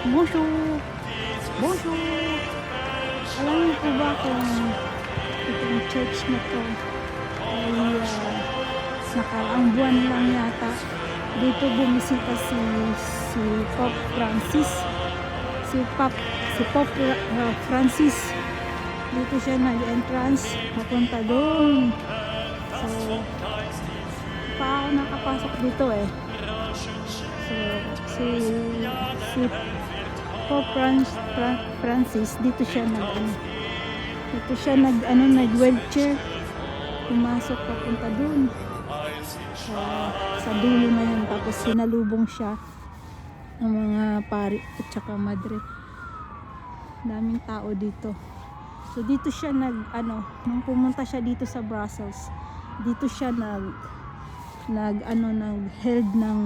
Bonjour! Bonjour! Alam niyo po ba kung itong church na to ay nakaraang buwan lang yata dito bumisita si Pope Francis. Si Pope Francis. Dito siya nag-entrance papunta doon. So, pa ako nakapasok dito eh. So, si Pope Francis dito siya nag-wheelchair pumasok papunta doon sa dulo na yun, tapos sinalubong siya ng mga pari at saka madre. Daming tao dito. So dito siya nung pumunta siya dito sa Brussels, dito siya nag-held ng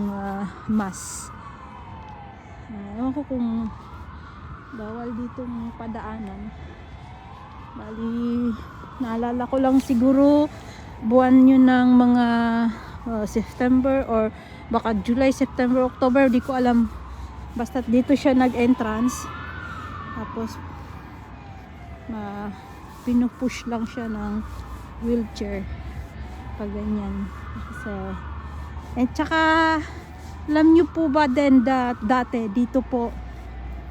mass. Ewan ko kung bawal ditong padaanan. Bali, naalala ko lang siguro buwan yun ng mga September or baka July, September, October, di ko alam. Basta dito siya nag-entrance. Tapos pinupush lang siya ng wheelchair pag ganyan. So, at saka alam nyo po ba din dati dito po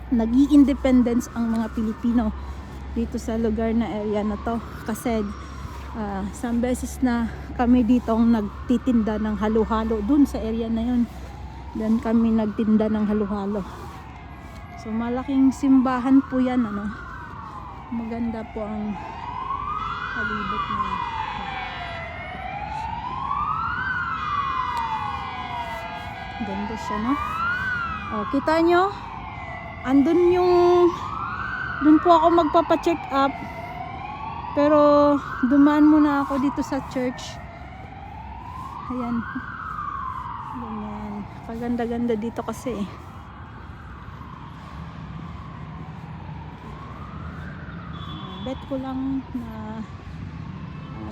nag-i-independence ang mga Pilipino dito sa lugar na area na to, kasi isang beses na kami dito nagtitinda ng halo-halo dun sa area na yun. Doon kami nagtinda ng halo-halo. So malaking simbahan po yan, maganda po ang palibot na yan. Ganda siya, no? Kita nyo? Dun po ako magpapacheck up. Pero dumaan muna ako dito sa church. Ayan. Ganyan. Kaganda-ganda dito kasi. Bet ko lang na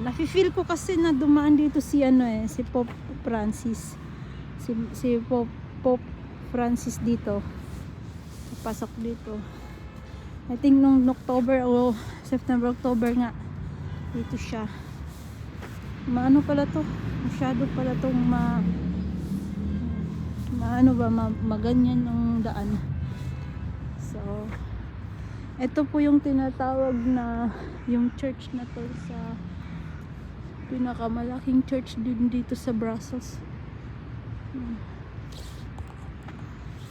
nafi-feel ko kasi na dumaan dito si Pope Francis. Si Pope Francis dito. Pasok dito. I think nung October o September, October nga dito siya. Maano pala to? Masyado pala tong maganyan ng daan. So, ito po yung tinatawag na yung church na to sa pinakamalaking church din dito sa Brussels.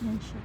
Yan siya.